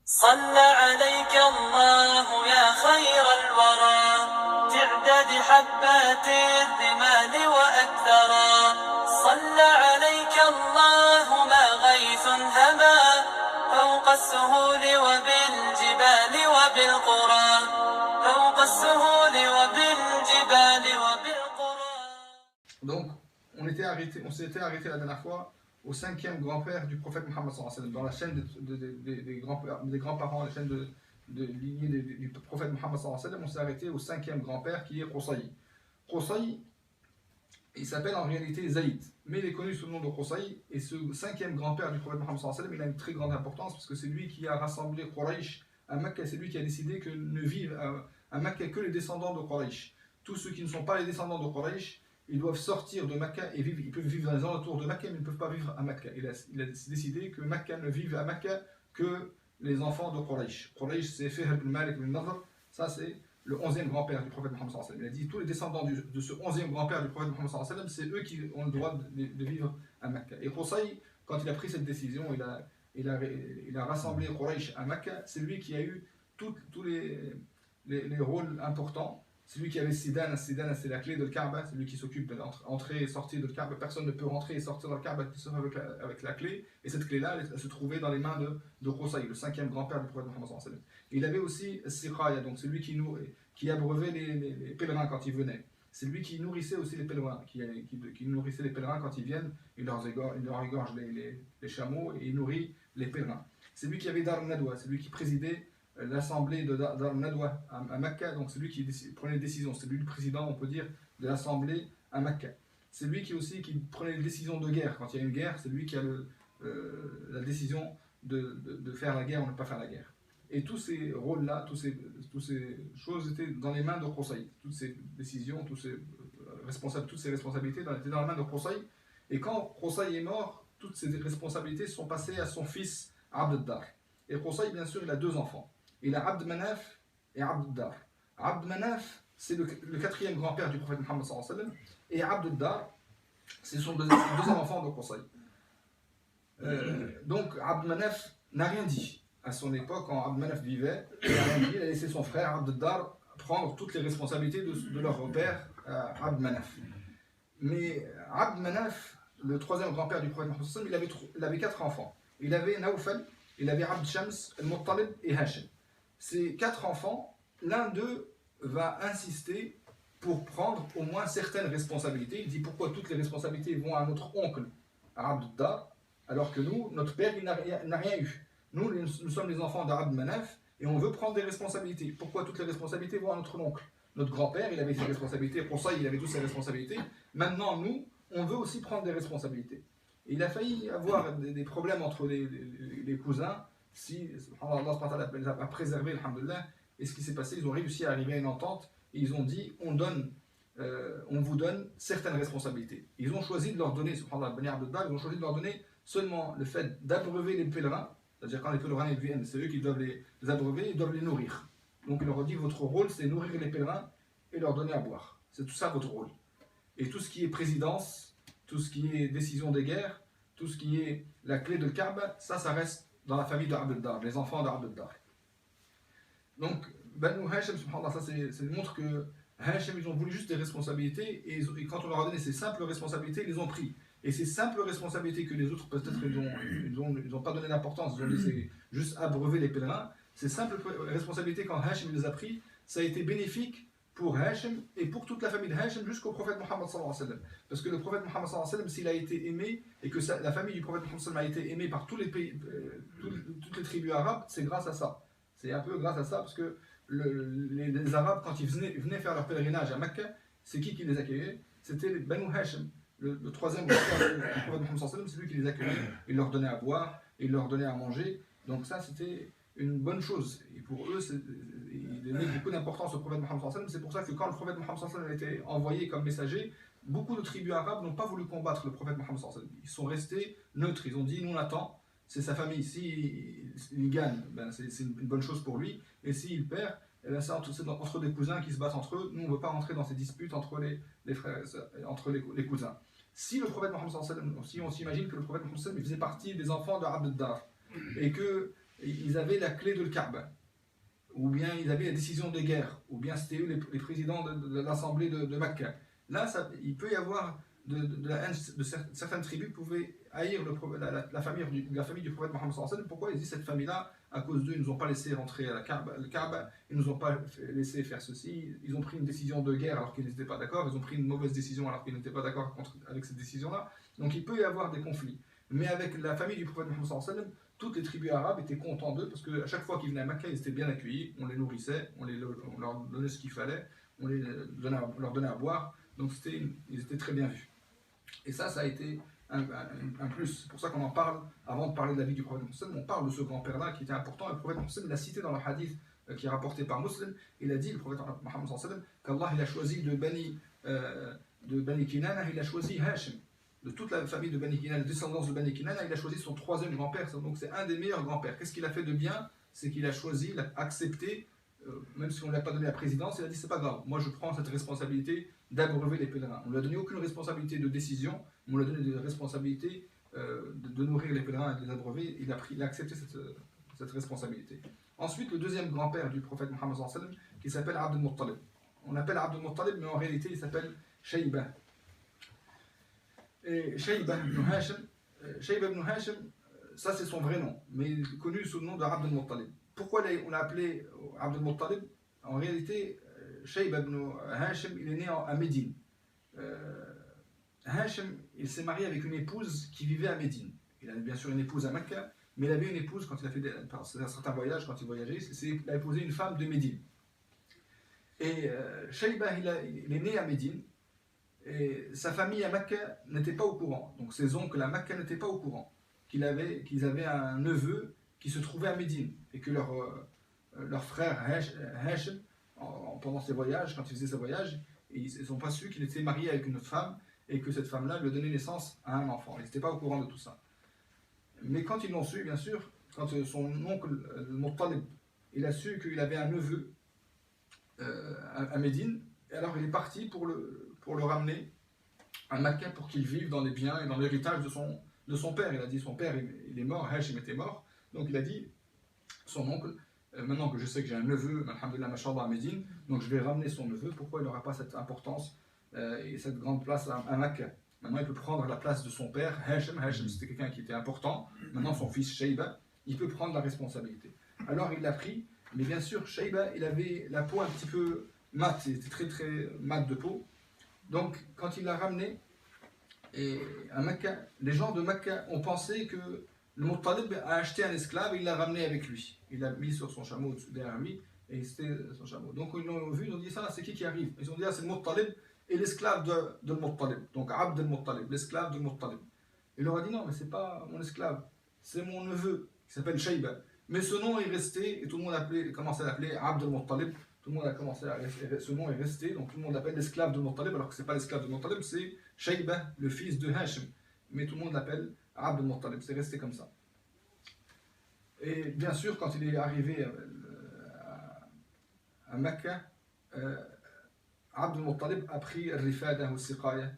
صلى عليك الله يا خير الورى تعداد حبات الرمال وأكثرا صلى عليك الله ما غيث هما فوق السهول وبالجبال وبالقرى فوق السهول وبالجبال وبالقرى. Donc, on s'était arrêté la dernière fois au cinquième grand-père du prophète Mohammed sallallahu alayhi wa sallam, dans la chaîne des grands-parents, la chaîne de lignée du prophète Mohammed sallallahu alayhi wa sallam. On s'est arrêté au cinquième grand-père qui est Qusay. Qusay, il s'appelle en réalité Zaïd, mais il est connu sous le nom de Qusay, et ce cinquième grand-père du prophète Mohammed sallallahu alayhi wa sallam, il a une très grande importance parce que c'est lui qui a rassemblé Quraysh à Mecca, c'est lui qui a décidé que ne vivent à Mecca que les descendants de Quraysh. Tous ceux qui ne sont pas les descendants de Quraysh, ils doivent sortir de Mecca et vivre. Ils peuvent vivre dans les alentours de Mecca, mais ils ne peuvent pas vivre à Mecca. Il a décidé que Mecca ne vive à Mecca que les enfants de Quraysh. Quraysh, c'est Fihr ibn Malik ibn Nadr. Ça, c'est le 11e grand-père du prophète Mohammed sallallahu alayhi wa sallam. Il a dit tous les descendants de ce 11e grand-père du prophète Mohammed sallallahu alayhi wa sallam, c'est eux qui ont le droit de vivre à Mecca. Et Qusay, quand il a pris cette décision, il a rassemblé Quraysh à Mecca. C'est lui qui a eu tous les rôles importants. C'est lui qui avait Sidana. Sidana, c'est la clé de Kaaba. C'est lui qui s'occupe d'entrer et sortir de Kaaba. Personne ne peut rentrer et sortir de Kaaba sauf avec la clé. Et cette clé-là, elle se trouvait dans les mains de Qusay, le cinquième grand-père du prophète Mohammed sallallahu alayhi wa sallam. Il avait aussi Siqaya, donc c'est lui qui abreuvait les pèlerins quand ils venaient. C'est lui qui nourrissait aussi les pèlerins, qui nourrissait les pèlerins quand ils viennent. Il leur égorge les chameaux et il nourrit les pèlerins. C'est lui qui avait Dar al-Nadwa, c'est lui qui présidait l'assemblée de Dar al-Nadwa à Mecca, donc c'est lui qui prenait les décisions, c'est lui le président, on peut dire, de l'assemblée à Mecca. C'est lui qui prenait les décisions de guerre. Quand il y a une guerre, c'est lui qui a la décision de faire la guerre ou ne pas faire la guerre. Et tous ces rôles-là, toutes ces choses étaient dans les mains de Qusay. Toutes ces décisions, toutes ces responsabilités étaient dans les mains de Qusay. Et quand Qusay est mort, toutes ces responsabilités sont passées à son fils Abd ad-Dar. Et Qusay, bien sûr, il a deux enfants. Il a Abd Manaf et Abd ad-Dar. Abd Manaf, c'est le quatrième grand-père du prophète Mohammed sallallahu alayhi wa sallam. Et Abd ad-Dar, c'est son deuxième enfant de Qusay. Donc Abd Manaf n'a rien dit. À son époque, quand Abd Manaf vivait, il a laissé son frère Abd ad-Dar prendre toutes les responsabilités de leur père Abd Manaf. Mais Abd Manaf, le troisième grand-père du prophète Mohammed sallallahu alayhi wa sallam, il avait quatre enfants. Il avait Nawfal, il avait Abd Shams, Al-Muttalib et Hashim. Ces quatre enfants, l'un d'eux va insister pour prendre au moins certaines responsabilités. Il dit pourquoi toutes les responsabilités vont à notre oncle, à Abd ad-Dar, alors que nous, notre père, il n'a rien eu. Nous sommes les enfants d'Abd Manaf et on veut prendre des responsabilités. Pourquoi toutes les responsabilités vont à notre oncle? Notre grand-père, il avait ses responsabilités, pour ça il avait toutes ses responsabilités. Maintenant, nous, on veut aussi prendre des responsabilités. Et il a failli avoir des problèmes entre les cousins, si Allah a préservé, alhamdoulilah. Et ce qui s'est passé, ils ont réussi à arriver à une entente et ils ont dit on vous donne certaines responsabilités. Ils ont choisi de leur donner, subhanallah, ils ont choisi de leur donner seulement le fait d'abreuver les pèlerins, c'est-à-dire quand les pèlerins viennent, c'est eux qui doivent les abreuver, ils doivent les nourrir. Donc il leur a dit votre rôle c'est nourrir les pèlerins et leur donner à boire. C'est tout ça votre rôle. Et tout ce qui est présidence, tout ce qui est décision des guerres, tout ce qui est la clé de Kaaba, ça reste dans la famille d'Abd ad-Dar, les enfants d'Abd ad-Dar. Donc, Banu Hashim, subhanallah, ça montre que Hashim, ils ont voulu juste des responsabilités et quand on leur a donné ces simples responsabilités, ils les ont pris. Et ces simples responsabilités que les autres, peut-être, ils n'ont pas donné d'importance, ils ont laissé juste abreuver les pèlerins, ces simples responsabilités, quand Hashim les a pris, ça a été bénéfique pour Hashim et pour toute la famille de Hashim jusqu'au prophète Mohammed sallallahu alayhi wa sallam. Parce que le prophète Mohammed sallallahu alayhi wa sallam, s'il a été aimé et que la famille du prophète Mohammed sallallahu alayhi wa sallam a été aimée par tous les pays, toutes les tribus arabes, c'est grâce à ça. C'est un peu grâce à ça parce que les Arabes, quand ils venaient faire leur pèlerinage à Mecca, c'est qui les accueillait? C'était les Banu Hashim. Le troisième grand-père du prophète Mohammed sallallahu alayhi wa sallam, c'est lui qui les accueillait. Il leur donnait à boire, il leur donnait à manger. Donc ça, c'était une bonne chose. Et pour eux, ils donnaient beaucoup d'importance au prophète Mohammed sallallahu alayhi wa sallam. C'est pour ça que quand le prophète Mohammed sallallahu alayhi wa sallam a été envoyé comme messager, beaucoup de tribus arabes n'ont pas voulu combattre le prophète Mohammed sallallahu alayhi wa sallam. Ils sont restés neutres. Ils ont dit, nous on attend, c'est sa famille. S'il gagne, ben c'est une bonne chose pour lui. Et s'il perd, eh ben c'est entre des cousins qui se battent entre eux. Nous, on ne veut pas rentrer dans ces disputes entre les frères, entre les cousins. Si le prophète Mohammed sallallahu alayhi wa sallam, si on s'imagine que le prophète Mohammed sallallahu alayhi wa sallam faisait partie des enfants de Abd ad-Dar, et que ils avaient la clé de Kaaba, ou bien ils avaient la décision de guerre, ou bien c'était eux les présidents de l'assemblée de Mecca. Là, il peut y avoir de la haine de certaines tribus pouvaient haïr la famille du prophète Mohammed sallallahu alayhi wa sallam. Pourquoi ils disent cette famille-là, à cause d'eux, ils ne nous ont pas laissé rentrer à le Kaaba, ils ne nous ont pas laissé faire ceci, ils ont pris une décision de guerre alors qu'ils n'étaient pas d'accord, ils ont pris une mauvaise décision alors qu'ils n'étaient pas d'accord avec cette décision-là. Donc il peut y avoir des conflits. Mais avec la famille du prophète Mohammed sallallahu alayhi wa sallam, toutes les tribus arabes étaient contents d'eux parce qu'à chaque fois qu'ils venaient à Mecca, ils étaient bien accueillis, on les nourrissait, on leur donnait ce qu'il fallait, on leur donnait à boire, donc ils étaient très bien vus. Et ça a été un plus. C'est pour ça qu'on en parle avant de parler de la vie du prophète Mohammed. On parle de ce grand-père-là qui était important. Et le prophète Mohammed l'a cité dans le hadith qui est rapporté par Muslim. Il a dit, le prophète Mohammed, qu'Allah il a choisi de Bani Kinana, il a choisi Hashim. De toute la famille de Bani Kinana, la descendance de Bani Kinana, il a choisi son troisième grand-père. Donc c'est un des meilleurs grands-pères. Qu'est-ce qu'il a fait de bien? C'est qu'il a choisi, il a accepté, même si on ne lui a pas donné la présidence, il a dit c'est pas grave, moi je prends cette responsabilité d'abreuver les pèlerins. On ne lui a donné aucune responsabilité de décision, on lui a donné des responsabilités de nourrir les pèlerins et de les abreuver. Il a accepté cette responsabilité. Ensuite, le deuxième grand-père du prophète Mohammed sallallahu alayhi wa sallam, qui s'appelle Abd al-Muttalib. On l'appelle Abd al-Muttalib, mais en réalité il s'appelle Shayba. Et Shayba ibn Hashim, ça c'est son vrai nom, mais il est connu sous le nom de Abd al-Muttalib. Pourquoi on l'a appelé Abd al-Muttalib? En réalité, Shayba ibn Hashim, il est né à Médine. Hashim, il s'est marié avec une épouse qui vivait à Médine. Il avait bien sûr une épouse à Mecca, mais il avait une épouse quand il a fait un certain voyage, quand il voyageait, il a épousé une femme de Médine. Et Shayba, il est né à Médine, et sa famille à Mecca n'était pas au courant. Donc ses oncles à Mecca n'étaient pas au courant qu'ils avaient un neveu qui se trouvait à Médine, et que leur frère Hashim, pendant ses voyages, quand il faisait ses voyages, ils n'ont pas su qu'il était marié avec une femme et que cette femme-là lui a donné naissance à un enfant. Ils n'étaient pas au courant de tout ça. Mais quand ils l'ont su, bien sûr, quand son oncle Muttalib, il a su qu'il avait un neveu à Médine, et alors il est parti pour le ramener à Mecca pour qu'il vive dans les biens et dans l'héritage de son père. Il a dit son père il est mort, Hashim était mort, donc il a dit son oncle, maintenant que je sais que j'ai un neveu, alhamdoulilah, mashallah, à Médine, donc je vais ramener son neveu. Pourquoi il n'aura pas cette importance et cette grande place à Mecca? Maintenant il peut prendre la place de son père, Hashim c'était quelqu'un qui était important, maintenant son fils Shayba, il peut prendre la responsabilité. Alors il l'a pris, mais bien sûr Shayba il avait la peau un petit peu mate, il était très très mat de peau, donc quand il l'a ramené à Mecca, les gens de Mecca ont pensé que le Muttalib a acheté un esclave et il l'a ramené avec lui. Il l'a mis sur son chameau derrière lui et c'était son chameau. Donc ils l'ont vu, ils ont dit ça, c'est qui arrive? Ils ont dit c'est le Muttalib et l'esclave de Muttalib. Donc Abd al-Muttalib, l'esclave de Muttalib. Il leur a dit non, mais c'est pas mon esclave, c'est mon neveu qui s'appelle Shayba. Mais ce nom est resté et tout le monde commençait à l'appeler Abd al-Muttalib. Tout le monde a commencé ce nom est resté, donc tout le monde l'appelle l'esclave de Muttalib, alors que c'est pas l'esclave de Muttalib, c'est Shayba, le fils de Hashim. Mais tout le monde l'appelle Abd al-Muttalib, c'est resté comme ça. Et bien sûr, quand il est arrivé à Mecca, Abd al-Muttalib a pris Rifada ou Siqaya,